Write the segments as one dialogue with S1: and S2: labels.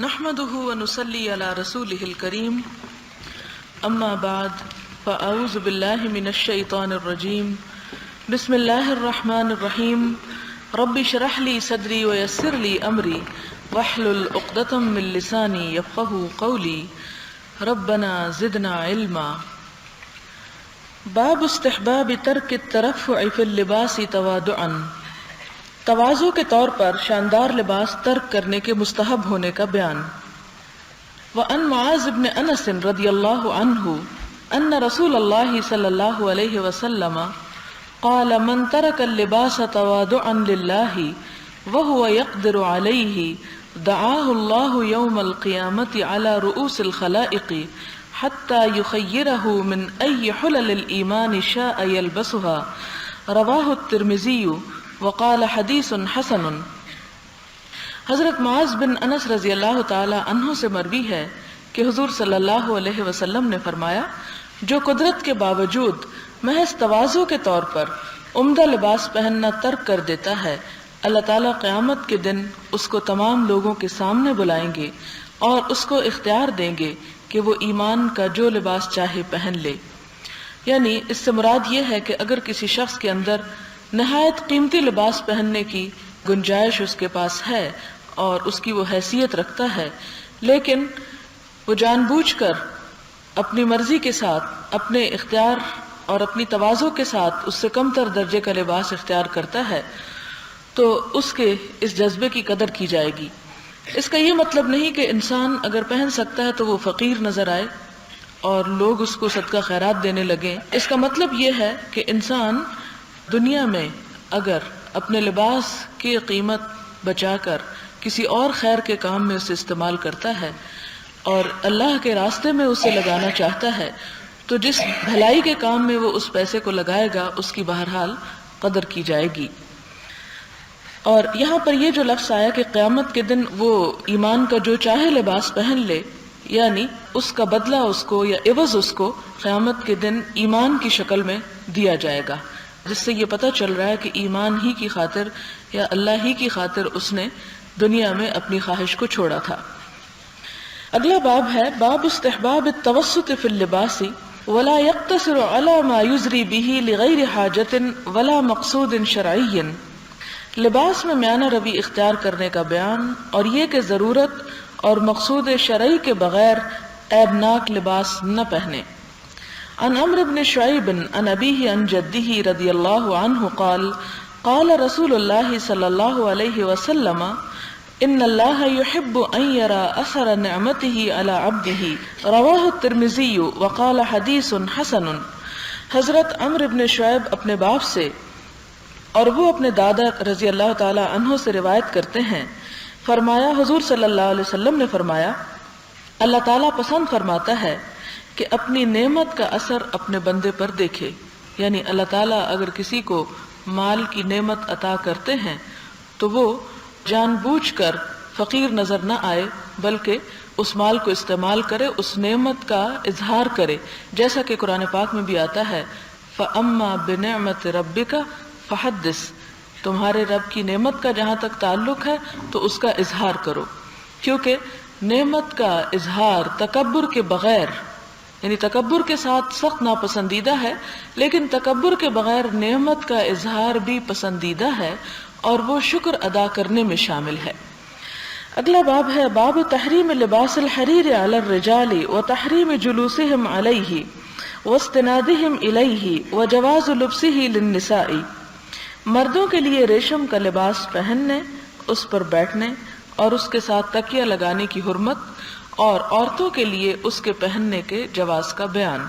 S1: نحمده ونصلي على رسوله الكريم اما بعد فاعوذ بالله من الشيطان الرجيم بسم الله الرحمن الرحيم رب اشرح لي صدري ويسر لي امري واحلل عقدة من لساني يفقهوا قولي ربنا زدنا علما. باب استحباب ترک الترفع في اللباس تواضعا، تواضع کے طور پر شاندار لباس ترک کرنے کے مستحب ہونے کا بیان. وعن معاذ بن انس رضی اللہ عنہ ان رسول اللہ صلی اللہ علیہ وسلم قال من ترک اللباس تواضعا للہ وهو يقدر علیہ دعاه اللہ یوم القیامت علی رؤوس الخلائق حتى يخيره من أي حلل الإيمان شاء يلبسها. رواه الترمذی وقال حدیث حسن. حضرت معاذ بن انس رضی اللہ تعالی عنہ سے مروی ہے کہ حضور صلی اللہ علیہ وسلم نے فرمایا، جو قدرت کے باوجود محض تواضع کے طور پر عمدہ لباس پہننا ترک کر دیتا ہے، اللہ تعالیٰ قیامت کے دن اس کو تمام لوگوں کے سامنے بلائیں گے اور اس کو اختیار دیں گے کہ وہ ایمان کا جو لباس چاہے پہن لے. یعنی اس سے مراد یہ ہے کہ اگر کسی شخص کے اندر نہایت قیمتی لباس پہننے کی گنجائش اس کے پاس ہے اور اس کی وہ حیثیت رکھتا ہے، لیکن وہ جان بوجھ کر اپنی مرضی کے ساتھ، اپنے اختیار اور اپنی تواضع کے ساتھ اس سے کم تر درجے کا لباس اختیار کرتا ہے، تو اس کے اس جذبے کی قدر کی جائے گی. اس کا یہ مطلب نہیں کہ انسان اگر پہن سکتا ہے تو وہ فقیر نظر آئے اور لوگ اس کو صدقہ خیرات دینے لگیں. اس کا مطلب یہ ہے کہ انسان دنیا میں اگر اپنے لباس کی قیمت بچا کر کسی اور خیر کے کام میں اسے استعمال کرتا ہے اور اللہ کے راستے میں اسے لگانا چاہتا ہے، تو جس بھلائی کے کام میں وہ اس پیسے کو لگائے گا اس کی بہرحال قدر کی جائے گی. اور یہاں پر یہ جو لفظ آیا کہ قیامت کے دن وہ ایمان کا جو چاہے لباس پہن لے، یعنی اس کا بدلہ اس کو یا عوض اس کو قیامت کے دن ایمان کی شکل میں دیا جائے گا، جس سے یہ پتہ چل رہا ہے کہ ایمان ہی کی خاطر یا اللہ ہی کی خاطر اس نے دنیا میں اپنی خواہش کو چھوڑا تھا. اگلا باب ہے باب استحباب التوسط فی اللباس ولا يقتصر على ما يزری به لغیر حاجت ولا مقصود شرعی. لباس میں میانہ روی اختیار کرنے کا بیان اور یہ کہ ضرورت اور مقصود شرعی کے بغیر عیبناک لباس نہ پہنے. عن عمرو بن شعیب عن ابیہ عن جدہ رضی اللہ عنہ قال قال رسول اللہ صلی اللہ علیہ وسلم ان اللہ يحب ان يرى اثر نعمته على عبده. رواہ الترمذی وقال حدیث حسن. حضرت عمرو بن شعیب اپنے باپ سے اور وہ اپنے دادا رضی اللہ تعالی عنہ سے روایت کرتے ہیں، فرمایا حضور صلی اللہ علیہ وسلم نے فرمایا، اللہ تعالیٰ پسند فرماتا ہے کہ اپنی نعمت کا اثر اپنے بندے پر دیکھے. یعنی اللہ تعالیٰ اگر کسی کو مال کی نعمت عطا کرتے ہیں تو وہ جان بوجھ کر فقیر نظر نہ آئے، بلکہ اس مال کو استعمال کرے، اس نعمت کا اظہار کرے، جیسا کہ قرآن پاک میں بھی آتا ہے فَأَمَّا بِنِعْمَةِ رَبِّكَ فحدث. تمہارے رب کی نعمت کا جہاں تک تعلق ہے تو اس کا اظہار کرو، کیونکہ نعمت کا اظہار تکبر کے بغیر، یعنی تکبر کے ساتھ سخت ناپسندیدہ ہے، لیکن تکبر کے بغیر نعمت کا اظہار بھی پسندیدہ ہے اور وہ شکر ادا کرنے میں شامل ہے. اگلا باب ہے باب تحریم لباس الحریر علی الرجال وتحریم جلوسهم علیہ واستنادهم الیہ وجواز لبسہ للنساء. مردوں کے لیے ریشم کا لباس پہننے، اس پر بیٹھنے اور اس کے ساتھ تکیہ لگانے کی حرمت، اور عورتوں کے لیے اس کے پہننے کے جواز کا بیان.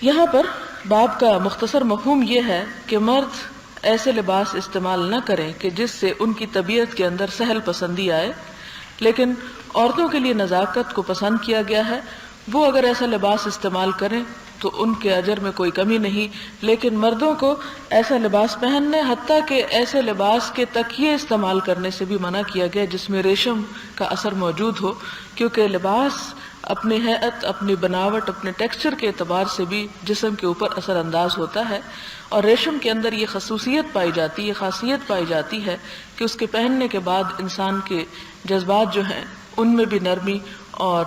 S1: یہاں پر باب کا مختصر مفہوم یہ ہے کہ مرد ایسے لباس استعمال نہ کریں کہ جس سے ان کی طبیعت کے اندر سہل پسندی آئے، لیکن عورتوں کے لیے نزاکت کو پسند کیا گیا ہے. وہ اگر ایسا لباس استعمال کریں تو ان کے اجر میں کوئی کمی نہیں، لیکن مردوں کو ایسا لباس پہننے، حتیٰ کہ ایسے لباس کے تکیے استعمال کرنے سے بھی منع کیا گیا جس میں ریشم کا اثر موجود ہو، کیونکہ لباس اپنی ہیئت، اپنی بناوٹ، اپنے ٹیکسچر کے اعتبار سے بھی جسم کے اوپر اثر انداز ہوتا ہے، اور ریشم کے اندر یہ خصوصیت پائی جاتی ہے، خاصیت پائی جاتی ہے کہ اس کے پہننے کے بعد انسان کے جذبات جو ہیں ان میں بھی نرمی اور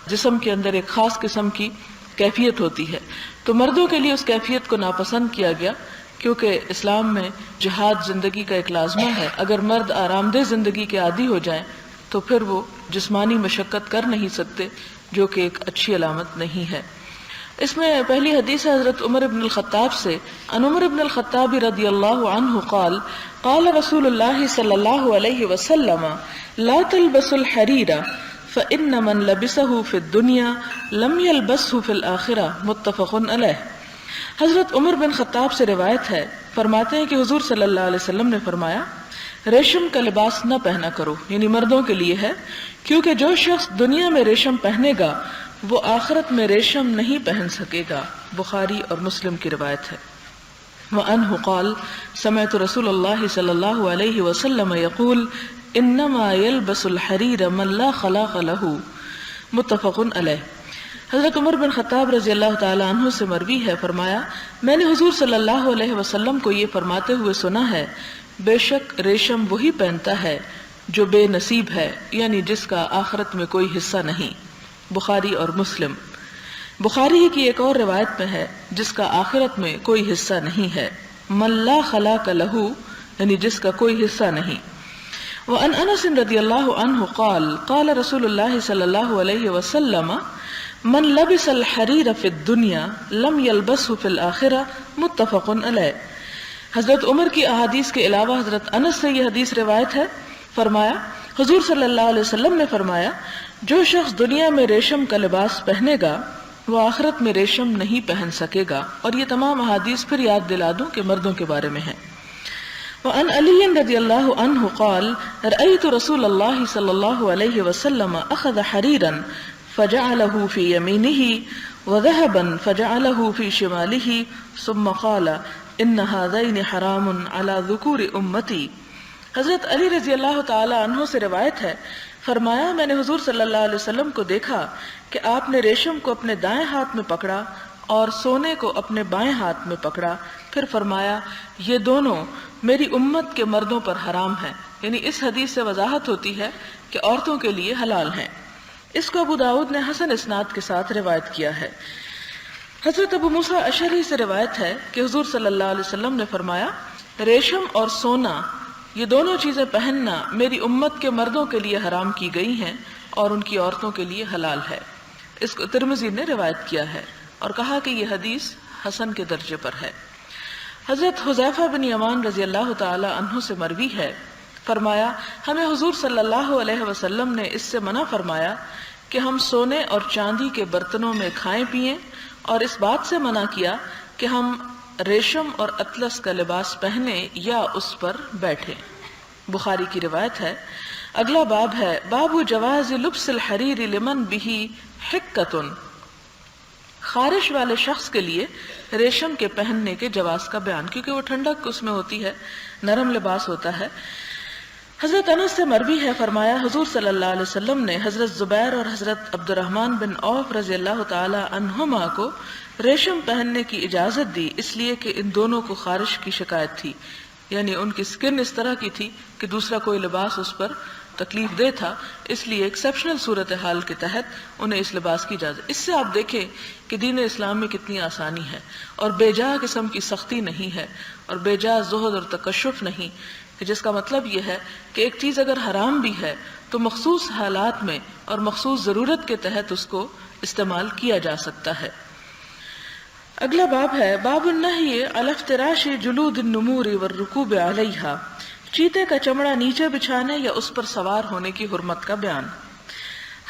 S1: جسم کے اندر ایک خاص قسم کی کیفیت ہوتی ہے، تو مردوں کے لیے اس کیفیت کو ناپسند کیا گیا، کیونکہ اسلام میں جہاد زندگی کا ایک لازمہ ہے۔ اگر مرد آرام دہ زندگی کے عادی ہو جائیں تو پھر وہ جسمانی مشقت کر نہیں سکتے، جو کہ ایک اچھی علامت نہیں ہے۔ اس میں پہلی حدیث ہے حضرت عمر بن الخطاب سے، ان عمر بن الخطاب رضی اللہ عنہ قال قال رسول اللہ صلی اللہ علیہ وسلم لا تلبسوا الحریر فإن من لبسه في الدنيا لم يلبسه في الآخرة متفق علیہ۔ حضرت عمر بن خطاب سے روایت ہے، فرماتے ہیں کہ حضور صلی اللہ علیہ وسلم نے فرمایا ریشم کا لباس نہ پہنا کرو، یعنی مردوں کے لیے ہے، کیونکہ جو شخص دنیا میں ریشم پہنے گا وہ آخرت میں ریشم نہیں پہن سکے گا۔ بخاری اور مسلم کی روایت ہے۔ وعنہ قال سمعت رسول اللہ صلی اللہ علیہ وسلم یقول انما يلبس الحریر من لا خلاق له متفق علیہ۔ حضرت عمر بن خطاب رضی اللہ تعالی عنہ سے مروی ہے، فرمایا میں نے حضور صلی اللہ علیہ وسلم کو یہ فرماتے ہوئے سنا ہے، بے شک ریشم وہی پہنتا ہے جو بے نصیب ہے، یعنی جس کا آخرت میں کوئی حصہ نہیں۔ بخاری اور مسلم۔ بخاری ہی کی ایک اور روایت میں ہے جس کا آخرت میں کوئی حصہ نہیں ہے، من لا خلاق له، یعنی جس کا کوئی حصہ نہیں۔ وعن انس رضی اللہ عنہ قال قال رسول اللہ صلی اللہ علیہ وسلم من لبس الحریر فی الدنیا لم یلبسه فی الآخرہ متفق علیہ۔ حضرت عمر کی احادیث کے علاوہ حضرت انس سے یہ حدیث روایت ہے، فرمایا حضور صلی اللہ علیہ وسلم نے فرمایا جو شخص دنیا میں ریشم کا لباس پہنے گا وہ آخرت میں ریشم نہیں پہن سکے گا۔ اور یہ تمام احادیث پھر یاد دلا دوں کہ مردوں کے بارے میں ہیں۔ وعن علی رضی اللہ عنہ قال رأیت رسول اللہ صلی اللہ علیہ وسلم اخذ حریرا فجعله في يمينه وذهبا فجعله في شماله ثم قال ان هذين حرام على ذكور امتی۔ حضرت علی رضی اللہ تعالی عنہ سے روایت ہے، فرمایا میں نے حضور صلی اللہ علیہ وسلم کو دیکھا کہ آپ نے ریشم کو اپنے دائیں ہاتھ میں پکڑا اور سونے کو اپنے بائیں ہاتھ میں پکڑا، پھر فرمایا یہ دونوں میری امت کے مردوں پر حرام ہیں، یعنی اس حدیث سے وضاحت ہوتی ہے کہ عورتوں کے لیے حلال ہیں۔ اس کو ابو داؤد نے حسن اسناد کے ساتھ روایت کیا ہے۔ حضرت ابو موسیٰ اشعری سے روایت ہے کہ حضور صلی اللہ علیہ وسلم نے فرمایا ریشم اور سونا یہ دونوں چیزیں پہننا میری امت کے مردوں کے لیے حرام کی گئی ہیں اور ان کی عورتوں کے لیے حلال ہے۔ اس کو ترمذی نے روایت کیا ہے اور کہا کہ یہ حدیث حسن کے درجے پر ہے۔ حضرت حذیفہ بن یمان رضی اللہ تعالی عنہ سے مروی ہے، فرمایا ہمیں حضور صلی اللہ علیہ وسلم نے اس سے منع فرمایا کہ ہم سونے اور چاندی کے برتنوں میں کھائیں پئیں، اور اس بات سے منع کیا کہ ہم ریشم اور اطلس کا لباس پہنے یا اس پر بیٹھے۔ بخاری کی روایت ہے۔ اگلا باب ہے باب جواز لبس الحریر لمن به حکۃ، خارش والے شخص کے لیے ریشم کے پہننے کے جواز کا بیان، کیونکہ وہ ٹھنڈک اس میں ہوتی ہے، نرم لباس ہوتا ہے۔ حضرت انس سے مروی ہے، فرمایا حضور صلی اللہ علیہ وسلم نے حضرت زبیر اور حضرت عبد الرحمن بن عوف رضی اللہ تعالی عنہما کو ریشم پہننے کی اجازت دی، اس لیے کہ ان دونوں کو خارش کی شکایت تھی، یعنی ان کی سکن اس طرح کی تھی کہ دوسرا کوئی لباس اس پر تکلیف دہ تھا، اس لیے ایکسیپشنل صورتحال کے تحت انہیں اس لباس کی اجازت۔ اس سے آپ دیکھیں کہ دین اسلام میں کتنی آسانی ہے اور بے جا قسم کی سختی نہیں ہے اور بے جا زہد اور تکشف نہیں، جس کا مطلب یہ ہے کہ ایک چیز اگر حرام بھی ہے تو مخصوص حالات میں اور مخصوص ضرورت کے تحت اس کو استعمال کیا جا سکتا ہے۔ اگلا باب ہے باب النہی علی افتراش جلود النمور والرکوب علیہا، چیتے کا چمڑا نیچے بچھانے یا اس پر سوار ہونے کی حرمت کا بیان۔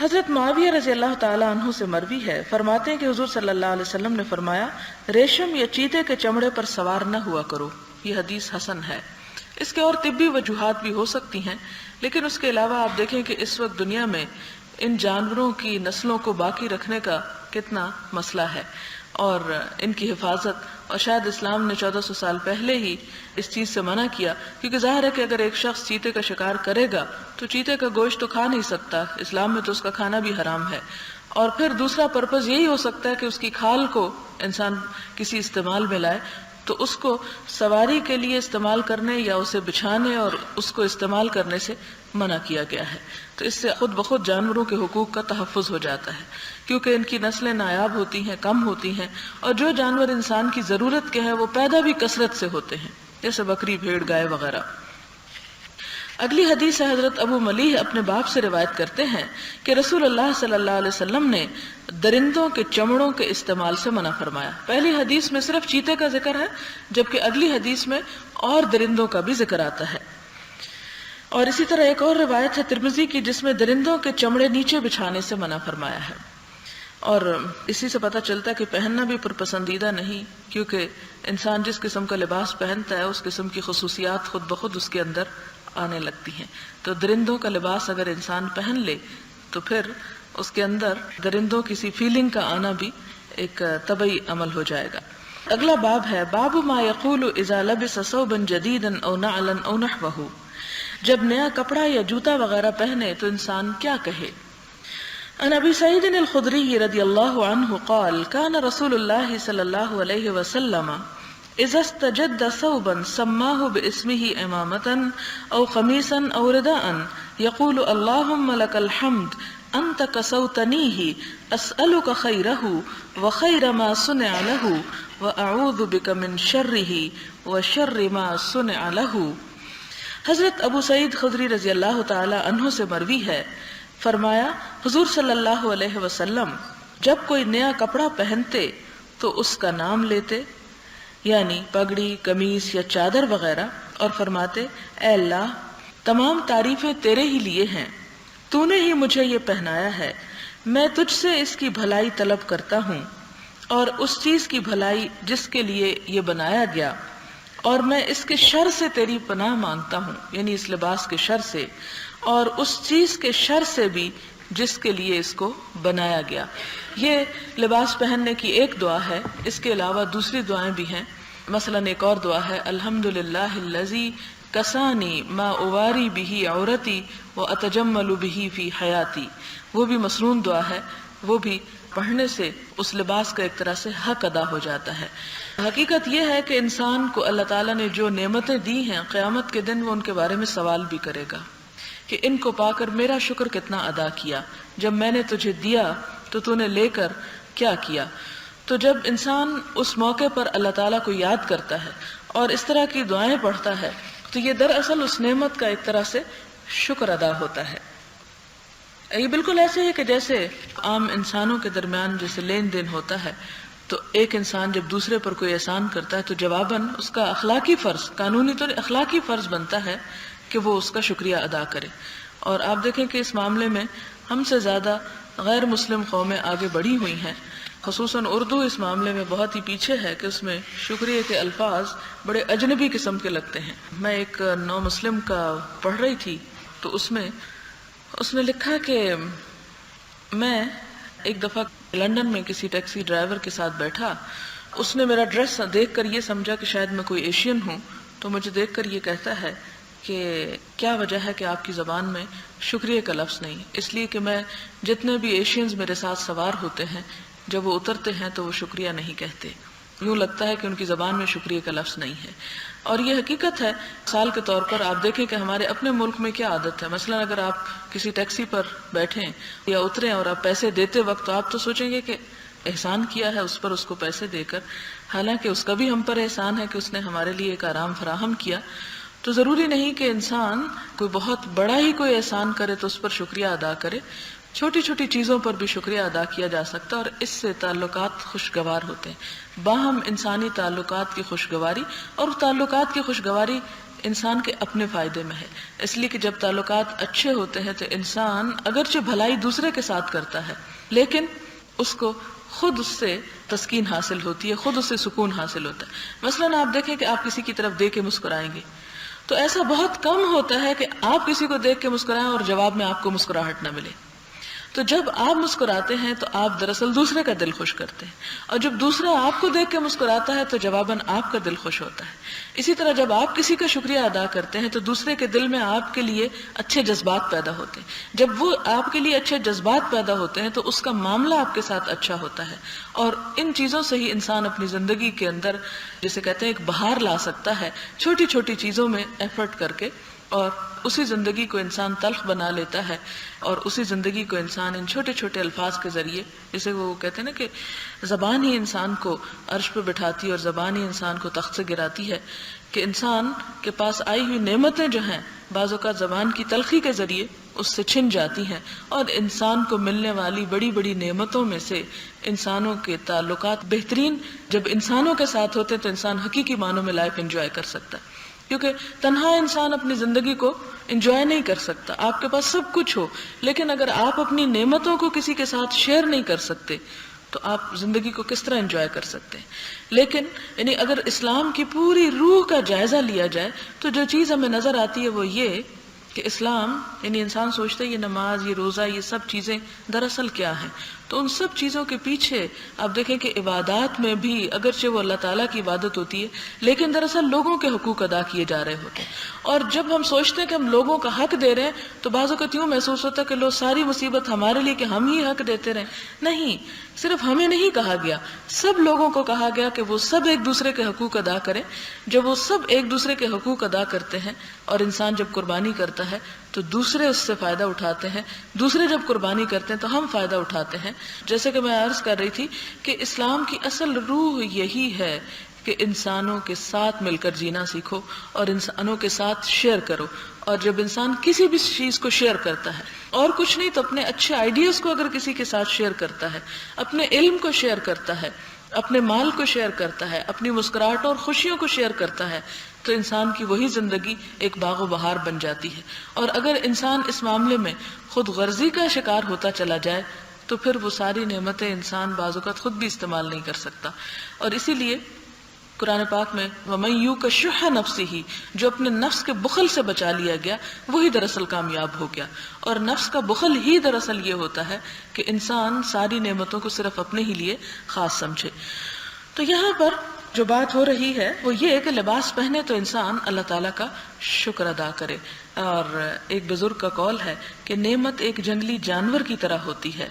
S1: حضرت معاویہ رضی اللہ تعالی عنہ سے مروی ہے، فرماتے ہیں کہ حضور صلی اللہ علیہ وسلم نے فرمایا ریشم یا چیتے کے چمڑے پر سوار نہ ہوا کرو۔ یہ حدیث حسن ہے۔ اس کے اور طبی وجوہات بھی ہو سکتی ہیں، لیکن اس کے علاوہ آپ دیکھیں کہ اس وقت دنیا میں ان جانوروں کی نسلوں کو باقی رکھنے کا کتنا مسئلہ ہے اور ان کی حفاظت، اور شاید اسلام نے 1400 سال پہلے ہی اس چیز سے منع کیا، کیونکہ ظاہر ہے کہ اگر ایک شخص چیتے کا شکار کرے گا تو چیتے کا گوشت تو کھا نہیں سکتا، اسلام میں تو اس کا کھانا بھی حرام ہے، اور پھر دوسرا پرپز یہی ہو سکتا ہے کہ اس کی کھال کو انسان کسی استعمال میں لائے، تو اس کو سواری کے لیے استعمال کرنے یا اسے بچھانے اور اس کو استعمال کرنے سے منع کیا گیا ہے. تو اس سے خود بخود جانوروں کے حقوق کا تحفظ ہو جاتا ہے، کیونکہ ان کی نسلیں نایاب ہوتی ہیں، کم ہوتی ہیں، اور جو جانور انسان کی ضرورت کے ہیں وہ پیدا بھی کثرت سے ہوتے ہیں، جیسے بکری، بھیڑ، گائے وغیرہ. اگلی حدیث ہے حضرت ابو ملیح اپنے باپ سے روایت کرتے ہیں کہ رسول اللہ صلی اللہ علیہ وسلم نے درندوں کے چمڑوں کے استعمال سے منع فرمایا. پہلی حدیث میں صرف چیتے کا ذکر ہے، جبکہ اگلی حدیث میں اور درندوں کا بھی ذکر آتا ہے. اور اسی طرح ایک اور روایت ہے ترمذی کی جس میں درندوں کے چمڑے نیچے بچھانے سے منع فرمایا ہے. اور اسی سے پتہ چلتا ہے کہ پہننا بھی پرپسندیدہ نہیں، کیونکہ انسان جس قسم کا لباس پہنتا ہے اس قسم کی خصوصیات خود بخود اس کے اندر آنے لگتی ہیں. تو درندوں کا لباس اگر انسان پہن لے تو پھر اس کے اندر درندوں کسی فیلنگ کا آنا بھی ایک طبعی عمل ہو جائے گا. اگلا باب ہے باب ما یقول اذا لبس ثوبا جدیدا او نعلا او نحوه، جب نیا کپڑا یا جوتا وغیرہ پہنے تو انسان کیا کہے. عن ابی سعید الخدری رضی اللہ عنہ قال كان رسول اللہ صلی اللہ علیہ وسلم اذا استجد ثوبا سماه باسمه امامة او قميصا او رداء يقول اللهم لك الحمد انت كسوتنيه اسألك خيره وخير ما صنع له واعوذ بك من شره وشر ما صنع له. حضرت ابو سعید خدری رضی اللہ تعالی عنہ سے مروی ہے، فرمایا حضور صلی اللہ علیہ وسلم جب کوئی نیا کپڑا پہنتے تو اس کا نام لیتے، یعنی پگڑی، قمیص یا چادر وغیرہ، اور فرماتے اے اللہ تمام تعریفیں تیرے ہی لیے ہیں، تو نے ہی مجھے یہ پہنایا ہے، میں تجھ سے اس کی بھلائی طلب کرتا ہوں اور اس چیز کی بھلائی جس کے لیے یہ بنایا گیا، اور میں اس کے شر سے تیری پناہ مانگتا ہوں، یعنی اس لباس کے شر سے اور اس چیز کے شر سے بھی جس کے لیے اس کو بنایا گیا. یہ لباس پہننے کی ایک دعا ہے، اس کے علاوہ دوسری دعائیں بھی ہیں. مثلا ایک اور دعا ہے الحمدللہ الذی کسانی ما اواری بہ عورتی واتجمل بہ فی حیاتی، وہ بھی مسنون دعا ہے، وہ بھی پڑھنے سے اس لباس کا ایک طرح سے حق ادا ہو جاتا ہے. حقیقت یہ ہے کہ انسان کو اللہ تعالیٰ نے جو نعمتیں دی ہیں قیامت کے دن وہ ان کے بارے میں سوال بھی کرے گا کہ ان کو پا کر میرا شکر کتنا ادا کیا، جب میں نے تجھے دیا تو تو نے لے کر کیا کیا. تو جب انسان اس موقع پر اللہ تعالیٰ کو یاد کرتا ہے اور اس طرح کی دعائیں پڑھتا ہے تو یہ دراصل اس نعمت کا ایک طرح سے شکر ادا ہوتا ہے. یہ بالکل ایسے ہے کہ جیسے عام انسانوں کے درمیان جیسے لین دین ہوتا ہے، تو ایک انسان جب دوسرے پر کوئی احسان کرتا ہے تو جواباً اس کا اخلاقی فرض، قانونی طور اخلاقی فرض بنتا ہے کہ وہ اس کا شکریہ ادا کرے. اور آپ دیکھیں کہ اس معاملے میں ہم سے زیادہ غیر مسلم قومیں آگے بڑھی ہوئی ہیں، خصوصاً اردو اس معاملے میں بہت ہی پیچھے ہے کہ اس میں شکریہ کے الفاظ بڑے اجنبی قسم کے لگتے ہیں. میں ایک نو مسلم کا پڑھ رہی تھی تو اس نے لکھا کہ میں ایک دفعہ لندن میں کسی ٹیکسی ڈرائیور کے ساتھ بیٹھا، اس نے میرا ڈریس دیکھ کر یہ سمجھا کہ شاید میں کوئی ایشین ہوں، تو مجھے دیکھ کر یہ کہتا ہے کہ کیا وجہ ہے کہ آپ کی زبان میں شکریہ کا لفظ نہیں. اس لیے کہ میں جتنے بھی ایشینز میرے ساتھ سوار ہوتے ہیں جب وہ اترتے ہیں تو وہ شکریہ نہیں کہتے، یوں لگتا ہے کہ ان کی زبان میں شکریہ کا لفظ نہیں ہے. اور یہ حقیقت ہے. مثال کے طور پر آپ دیکھیں کہ ہمارے اپنے ملک میں کیا عادت ہے. مثلا اگر آپ کسی ٹیکسی پر بیٹھیں یا اتریں اور آپ پیسے دیتے وقت تو آپ تو سوچیں گے کہ احسان کیا ہے اس پر، اس کو پیسے دے کر، حالانکہ اس کا بھی ہم پر احسان ہے کہ اس نے ہمارے لیے ایک آرام فراہم کیا. تو ضروری نہیں کہ انسان کوئی بہت بڑا ہی کوئی احسان کرے تو اس پر شکریہ ادا کرے، چھوٹی چھوٹی چیزوں پر بھی شکریہ ادا کیا جا سکتا ہے، اور اس سے تعلقات خوشگوار ہوتے ہیں. باہم انسانی تعلقات کی خوشگواری، اور تعلقات کی خوشگواری انسان کے اپنے فائدے میں ہے، اس لیے کہ جب تعلقات اچھے ہوتے ہیں تو انسان اگرچہ بھلائی دوسرے کے ساتھ کرتا ہے لیکن اس کو خود اس سے تسکین حاصل ہوتی ہے، خود اس سے سکون حاصل ہوتا ہے. مثلا آپ دیکھیں کہ آپ کسی کی طرف دیکھ کے مسکرائیں گے تو ایسا بہت کم ہوتا ہے کہ آپ کسی کو دیکھ کے مسکرائیں اور جواب میں آپ کو مسکراہٹ نہ ملے. تو جب آپ مسکراتے ہیں تو آپ دراصل دوسرے کا دل خوش کرتے ہیں، اور جب دوسرا آپ کو دیکھ کے مسکراتا ہے تو جواباً آپ کا دل خوش ہوتا ہے۔ اسی طرح جب آپ کسی کا شکریہ ادا کرتے ہیں تو دوسرے کے دل میں آپ کے لیے اچھے جذبات پیدا ہوتے ہیں۔ جب وہ آپ کے لیے اچھے جذبات پیدا ہوتے ہیں تو اس کا معاملہ آپ کے ساتھ اچھا ہوتا ہے، اور ان چیزوں سے ہی انسان اپنی زندگی کے اندر جسے کہتے ہیں ایک بہار لا سکتا ہے، چھوٹی چھوٹی چیزوں میں ایفرٹ کر کے، اور اسی زندگی کو انسان تلخ بنا لیتا ہے، اور اسی زندگی کو انسان ان چھوٹے چھوٹے الفاظ کے ذریعے، جسے وہ کہتے ہیں نا کہ زبان ہی انسان کو عرش پہ بٹھاتی ہے اور زبان ہی انسان کو تخت سے گراتی ہے، کہ انسان کے پاس آئی ہوئی نعمتیں جو ہیں بعض اوقات زبان کی تلخی کے ذریعے اس سے چھن جاتی ہیں، اور انسان کو ملنے والی بڑی بڑی نعمتوں میں سے انسانوں کے تعلقات بہترین جب انسانوں کے ساتھ ہوتے ہیں تو انسان حقیقی معنوں میں لائف انجوائے کر سکتا ہے، کیونکہ تنہا انسان اپنی زندگی کو انجوائے نہیں کر سکتا۔ آپ کے پاس سب کچھ ہو لیکن اگر آپ اپنی نعمتوں کو کسی کے ساتھ شیئر نہیں کر سکتے تو آپ زندگی کو کس طرح انجوائے کر سکتے ہیں؟ لیکن یعنی اگر اسلام کی پوری روح کا جائزہ لیا جائے تو جو چیز ہمیں نظر آتی ہے وہ یہ کہ اسلام، یعنی انسان سوچتا ہے یہ نماز، یہ روزہ، یہ سب چیزیں دراصل کیا ہیں، تو ان سب چیزوں کے پیچھے آپ دیکھیں کہ عبادات میں بھی اگرچہ وہ اللہ تعالیٰ کی عبادت ہوتی ہے لیکن دراصل لوگوں کے حقوق ادا کیے جا رہے ہوتے ہیں، اور جب ہم سوچتے ہیں کہ ہم لوگوں کا حق دے رہے ہیں تو بعض اوقات یوں محسوس ہوتا ہے کہ لو ساری مصیبت ہمارے لیے کہ ہم ہی حق دیتے رہیں۔ نہیں، صرف ہمیں نہیں کہا گیا، سب لوگوں کو کہا گیا کہ وہ سب ایک دوسرے کے حقوق ادا کریں۔ جب وہ سب ایک دوسرے کے حقوق ادا کرتے ہیں اور انسان جب قربانی کرتا ہے تو دوسرے اس سے فائدہ اٹھاتے ہیں، دوسرے جب قربانی کرتے ہیں تو ہم فائدہ اٹھاتے ہیں۔ جیسے کہ میں عرض کر رہی تھی کہ اسلام کی اصل روح یہی ہے کہ انسانوں کے ساتھ مل کر جینا سیکھو اور انسانوں کے ساتھ شیئر کرو، اور جب انسان کسی بھی چیز کو شیئر کرتا ہے اور کچھ نہیں تو اپنے اچھے آئیڈیاز کو اگر کسی کے ساتھ شیئر کرتا ہے، اپنے علم کو شیئر کرتا ہے، اپنے مال کو شیئر کرتا ہے، اپنی مسکراہٹوں اور خوشیوں کو شیئر کرتا ہے، تو انسان کی وہی زندگی ایک باغ و بہار بن جاتی ہے۔ اور اگر انسان اس معاملے میں خود غرضی کا شکار ہوتا چلا جائے تو پھر وہ ساری نعمتیں انسان بعض اوقات خود بھی استعمال نہیں کر سکتا۔ اور اسی لیے قرآن پاک میں وَمَن يُوقَ شُحَّ نَفْسِهِ، جو اپنے نفس کے بخل سے بچا لیا گیا وہی دراصل کامیاب ہو گیا، اور نفس کا بخل ہی دراصل یہ ہوتا ہے کہ انسان ساری نعمتوں کو صرف اپنے ہی لیے خاص سمجھے۔ تو یہاں پر جو بات ہو رہی ہے وہ یہ ہے کہ لباس پہنے تو انسان اللہ تعالیٰ کا شکر ادا کرے، اور ایک بزرگ کا قول ہے کہ نعمت ایک جنگلی جانور کی طرح ہوتی ہے،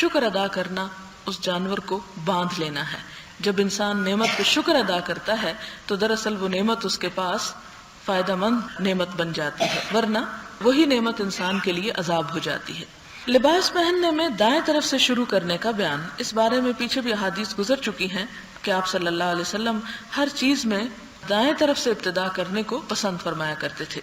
S1: شکر ادا کرنا اس جانور کو باندھ لینا ہے۔ جب انسان نعمت پہ شکر ادا کرتا ہے تو دراصل وہ نعمت اس کے پاس فائدہ مند نعمت بن جاتی ہے، ورنہ وہی نعمت انسان کے لیے عذاب ہو جاتی ہے۔ لباس پہننے میں دائیں طرف سے شروع کرنے کا بیان، اس بارے میں پیچھے بھی احادیث گزر چکی ہیں کہ آپ صلی اللہ علیہ وسلم ہر چیز میں دائیں طرف سے ابتدا کرنے کو پسند فرمایا کرتے تھے۔